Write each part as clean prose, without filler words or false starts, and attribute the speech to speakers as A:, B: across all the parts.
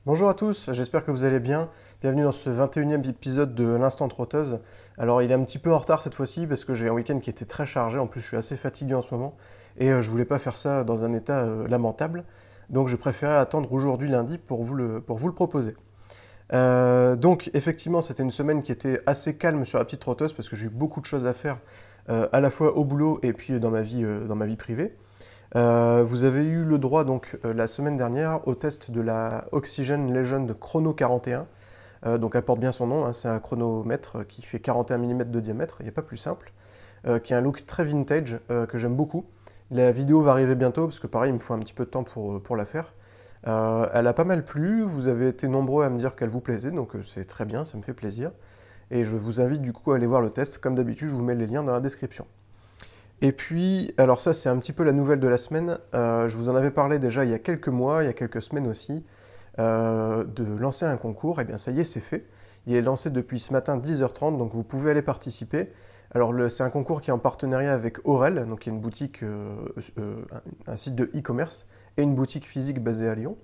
A: Bonjour à tous, j'espère que vous allez bien. Bienvenue dans ce 21e épisode de l'Instant Trotteuse. Alors il est un petit peu en retard cette fois-ci parce que j'ai un week-end qui était très chargé, en plus je suis assez fatigué en ce moment et je voulais pas faire ça dans un état lamentable. Donc je préférais attendre aujourd'hui lundi pour vous le proposer. Donc effectivement c'était une semaine qui était assez calme sur la petite trotteuse parce que j'ai eu beaucoup de choses à faire à la fois au boulot et puis dans ma vie privée. Vous avez eu le droit donc la semaine dernière au test de la Oxygen Legend Chrono 41. Donc elle porte bien son nom, hein, c'est un chronomètre qui fait 41 mm de diamètre, il n'y a pas plus simple, qui a un look très vintage que j'aime beaucoup. La vidéo va arriver bientôt parce que pareil il me faut un petit peu de temps pour la faire. Elle a pas mal plu, vous avez été nombreux à me dire qu'elle vous plaisait, donc c'est très bien, ça me fait plaisir. Et je vous invite du coup à aller voir le test, comme d'habitude je vous mets les liens dans la description. Et puis, alors ça c'est un petit peu la nouvelle de la semaine, je vous en avais parlé déjà il y a quelques mois, il y a quelques semaines aussi, de lancer un concours, et bien ça y est c'est fait. Il est lancé depuis ce matin 10h30, donc vous pouvez aller participer. Alors c'est un concours qui est en partenariat avec Aurel, donc il y a une boutique, un site de e-commerce, et une boutique physique basée à Lyon.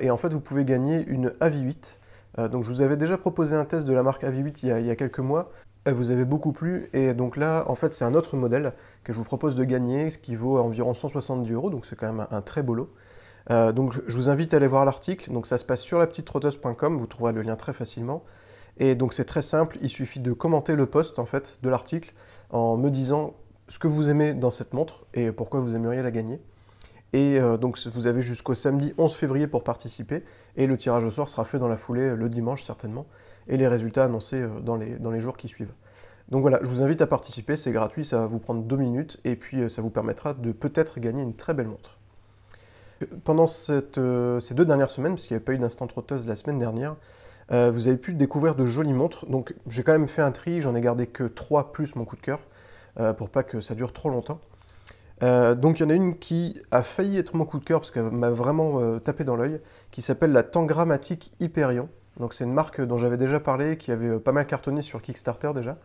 A: Et en fait vous pouvez gagner une AV8. Donc je vous avais déjà proposé un test de la marque AV8 il y a quelques mois. Elle vous avait beaucoup plu, et donc là, en fait, c'est un autre modèle que je vous propose de gagner, ce qui vaut environ 170 euros, donc c'est quand même un très beau lot. Donc je vous invite à aller voir l'article, donc ça se passe sur lapetitetrotteuse.com, vous trouverez le lien très facilement. Et donc c'est très simple, il suffit de commenter le post en fait de l'article en me disant ce que vous aimez dans cette montre et pourquoi vous aimeriez la gagner. Et donc vous avez jusqu'au samedi 11 février pour participer, et le tirage au sort sera fait dans la foulée le dimanche certainement, et les résultats annoncés dans les jours qui suivent. Donc voilà, je vous invite à participer, c'est gratuit, ça va vous prendre 2 minutes, et puis ça vous permettra de peut-être gagner une très belle montre. Pendant ces 2 dernières semaines, parce qu'il n'y avait pas eu d'instant trotteuse la semaine dernière, vous avez pu découvrir de jolies montres, donc j'ai quand même fait un tri, j'en ai gardé que 3 plus mon coup de cœur, pour pas que ça dure trop longtemps. Donc il y en a une qui a failli être mon coup de cœur parce qu'elle m'a vraiment tapé dans l'œil, qui s'appelle la Tangrammatic Hyperion. Donc c'est une marque dont j'avais déjà parlé, qui avait pas mal cartonné sur Kickstarter déjà,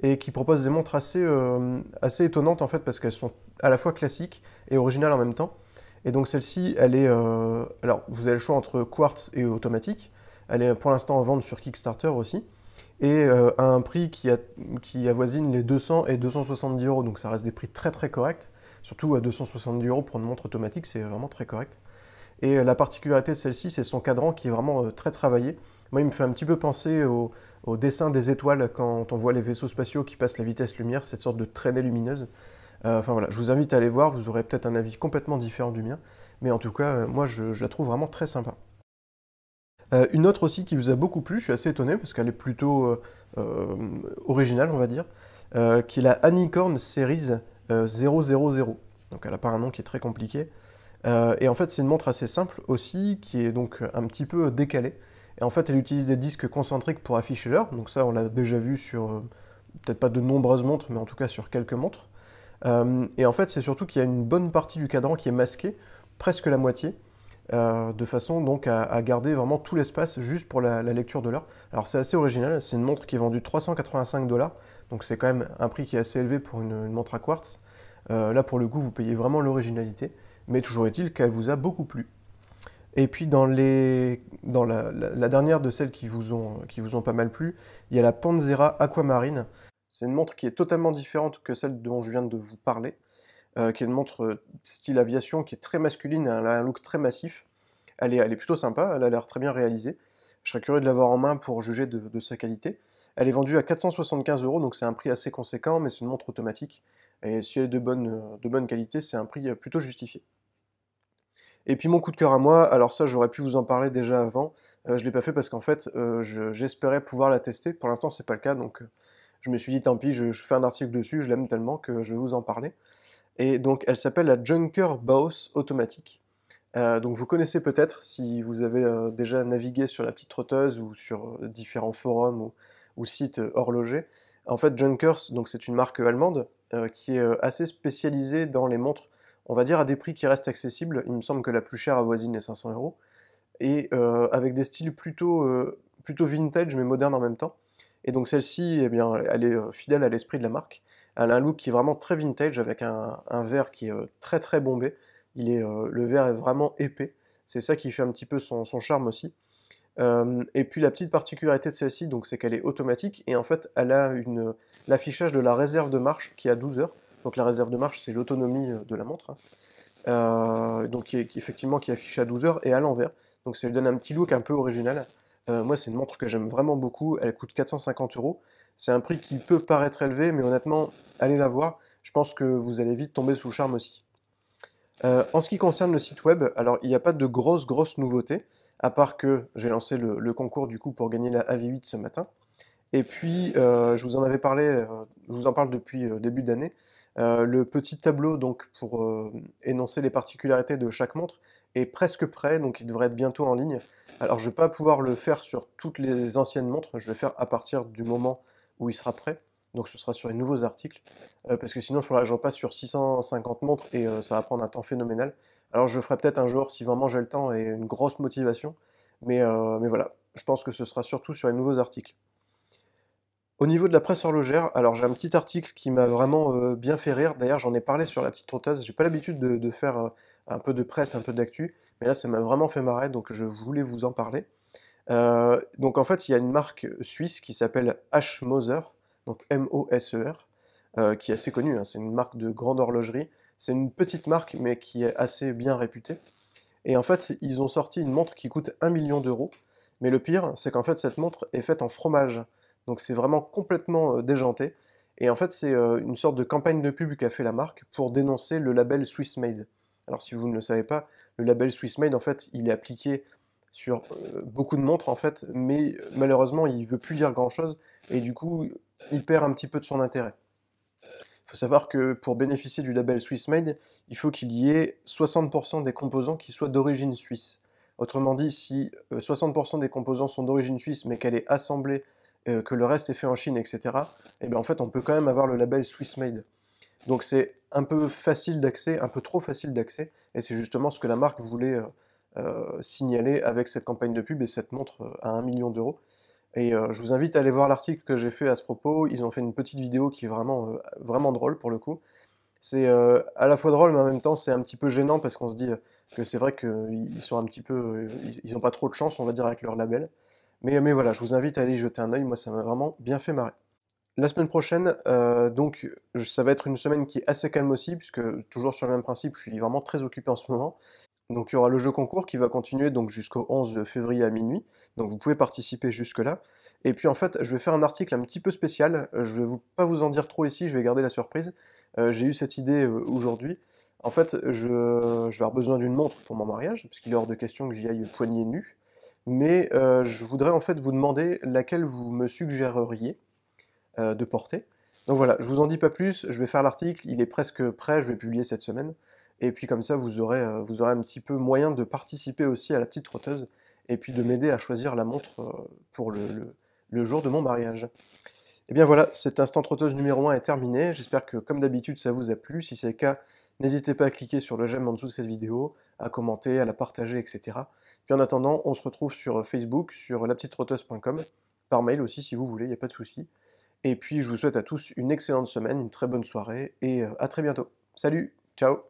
A: et qui propose des montres assez étonnantes en fait parce qu'elles sont à la fois classiques et originales en même temps. Et donc celle-ci, elle est... alors vous avez le choix entre quartz et automatique. Elle est pour l'instant en vente sur Kickstarter aussi, et à un prix qui avoisine les 200 et 270 euros, donc ça reste des prix très très corrects. Surtout à 270 euros pour une montre automatique, c'est vraiment très correct. Et la particularité de celle-ci, c'est son cadran qui est vraiment très travaillé. Moi, il me fait un petit peu penser au dessin des étoiles quand on voit les vaisseaux spatiaux qui passent la vitesse lumière, cette sorte de traînée lumineuse. Enfin voilà, je vous invite à aller voir, vous aurez peut-être un avis complètement différent du mien, mais en tout cas, moi je la trouve vraiment très sympa. Une autre aussi qui vous a beaucoup plu, je suis assez étonné parce qu'elle est plutôt originale, on va dire, qui est la Anicorn Series 000. Donc elle n'a pas un nom qui est très compliqué. Et en fait, c'est une montre assez simple aussi, qui est donc un petit peu décalée. Et en fait, elle utilise des disques concentriques pour afficher l'heure. Donc ça, on l'a déjà vu sur, peut-être pas de nombreuses montres, mais en tout cas sur quelques montres. Et en fait, c'est surtout qu'il y a une bonne partie du cadran qui est masquée, presque la moitié, de façon donc à garder vraiment tout l'espace juste pour la lecture de l'heure. Alors c'est assez original, c'est une montre qui est vendue 385 dollars, donc c'est quand même un prix qui est assez élevé pour une montre à quartz. Là pour le coup vous payez vraiment l'originalité, mais toujours est-il qu'elle vous a beaucoup plu. Et puis dans la dernière de celles qui vous ont pas mal plu, il y a la Panzera Aquamarine. C'est une montre qui est totalement différente que celle dont je viens de vous parler, qui est une montre style aviation qui est très masculine, elle a un look très massif. Elle est plutôt sympa, elle a l'air très bien réalisée. Je serais curieux de l'avoir en main pour juger de sa qualité. Elle est vendue à 475 euros, donc c'est un prix assez conséquent, mais c'est une montre automatique. Et si elle est de bonne qualité, c'est un prix plutôt justifié. Et puis mon coup de cœur à moi, alors ça j'aurais pu vous en parler déjà avant, je ne l'ai pas fait parce qu'en fait j'espérais pouvoir la tester, pour l'instant c'est pas le cas, donc je me suis dit tant pis, je fais un article dessus, je l'aime tellement que je vais vous en parler. Et donc elle s'appelle la Junker Baos automatique. Donc vous connaissez peut-être si vous avez déjà navigué sur la petite trotteuse ou sur différents forums ou sites horlogers. En fait, Junkers, donc c'est une marque allemande qui est assez spécialisée dans les montres, on va dire à des prix qui restent accessibles. Il me semble que la plus chère avoisine les 500 euros, et avec des styles plutôt vintage mais modernes en même temps. Et donc celle-ci, eh bien, elle est fidèle à l'esprit de la marque. Elle a un look qui est vraiment très vintage avec un verre qui est très très bombé. Le verre est vraiment épais. C'est ça qui fait un petit peu son charme aussi. Et puis la petite particularité de celle-ci, donc, c'est qu'elle est automatique, et en fait, elle a l'affichage de la réserve de marche qui est à 12 heures. Donc la réserve de marche, c'est l'autonomie de la montre, hein. Donc effectivement qui affiche à 12 heures et à l'envers. Donc ça lui donne un petit look un peu original. Moi, c'est une montre que j'aime vraiment beaucoup. Elle coûte 450 euros. C'est un prix qui peut paraître élevé, mais honnêtement, allez la voir. Je pense que vous allez vite tomber sous le charme aussi. En ce qui concerne le site web, alors il n'y a pas de grosses nouveautés, à part que j'ai lancé le concours du coup pour gagner la AV8 ce matin. Et puis, je vous en avais parlé, je vous en parle depuis début d'année. Le petit tableau donc pour énoncer les particularités de chaque montre est presque prêt, donc il devrait être bientôt en ligne. Alors, je ne vais pas pouvoir le faire sur toutes les anciennes montres, je vais le faire à partir du moment où il sera prêt. Donc, ce sera sur les nouveaux articles, parce que sinon, il faudra que j'en passe sur 650 montres et ça va prendre un temps phénoménal. Alors, je le ferai peut-être un jour si vraiment j'ai le temps et une grosse motivation, mais voilà, je pense que ce sera surtout sur les nouveaux articles. Au niveau de la presse horlogère, alors j'ai un petit article qui m'a vraiment bien fait rire. D'ailleurs, j'en ai parlé sur la petite trotteuse. J'ai pas l'habitude de faire un peu de presse, un peu d'actu, mais là, ça m'a vraiment fait marrer, donc je voulais vous en parler. Donc en fait, il y a une marque suisse qui s'appelle H. Moser, donc M-O-S-E-R, qui est assez connue, hein. C'est une marque de grande horlogerie. C'est une petite marque, mais qui est assez bien réputée. Et en fait, ils ont sorti une montre qui coûte 1 million d'euros. Mais le pire, c'est qu'en fait, cette montre est faite en fromage. Donc c'est vraiment complètement déjanté. Et en fait, c'est une sorte de campagne de pub qu'a fait la marque pour dénoncer le label Swiss Made. Alors si vous ne le savez pas, le label Swiss Made, en fait, il est appliqué sur beaucoup de montres, en fait, mais malheureusement, il veut plus dire grand-chose, et du coup, il perd un petit peu de son intérêt. Il faut savoir que pour bénéficier du label Swiss Made, il faut qu'il y ait 60% des composants qui soient d'origine suisse. Autrement dit, si 60% des composants sont d'origine suisse, mais qu'elle est assemblée, que le reste est fait en Chine, etc., et bien en fait, on peut quand même avoir le label Swiss Made. Donc c'est un peu facile d'accès, un peu trop facile d'accès, et c'est justement ce que la marque voulait signaler avec cette campagne de pub et cette montre à 1 million d'euros. Et je vous invite à aller voir l'article que j'ai fait à ce propos. Ils ont fait une petite vidéo qui est vraiment drôle pour le coup. C'est à la fois drôle, mais en même temps c'est un petit peu gênant parce qu'on se dit que c'est vrai qu'ils sont un petit peu, ils ont pas trop de chance, on va dire, avec leur label. Mais voilà, je vous invite à aller y jeter un œil. Moi, ça m'a vraiment bien fait marrer. La semaine prochaine, donc, ça va être une semaine qui est assez calme aussi, puisque toujours sur le même principe, je suis vraiment très occupé en ce moment. Donc il y aura le jeu concours qui va continuer donc jusqu'au 11 février à minuit. Donc vous pouvez participer jusque-là. Et puis en fait, je vais faire un article un petit peu spécial. Je vais pas vous en dire trop ici, je vais garder la surprise. J'ai eu cette idée aujourd'hui. En fait, je vais avoir besoin d'une montre pour mon mariage, parce qu'il est hors de question que j'y aille poignée nue. Mais je voudrais en fait vous demander laquelle vous me suggéreriez de porter. Donc voilà, je vous en dis pas plus, je vais faire l'article, il est presque prêt, je vais publier cette semaine. Et puis comme ça, vous aurez un petit peu moyen de participer aussi à la petite trotteuse, et puis de m'aider à choisir la montre pour le jour de mon mariage. Et bien voilà, cet instant trotteuse numéro 1 est terminé. J'espère que comme d'habitude ça vous a plu. Si c'est le cas, n'hésitez pas à cliquer sur le j'aime en dessous de cette vidéo, à commenter, à la partager, etc. Puis en attendant, on se retrouve sur Facebook, sur lapetitetrotteuse.com, par mail aussi si vous voulez, il n'y a pas de souci. Et puis je vous souhaite à tous une excellente semaine, une très bonne soirée, et à très bientôt. Salut, ciao!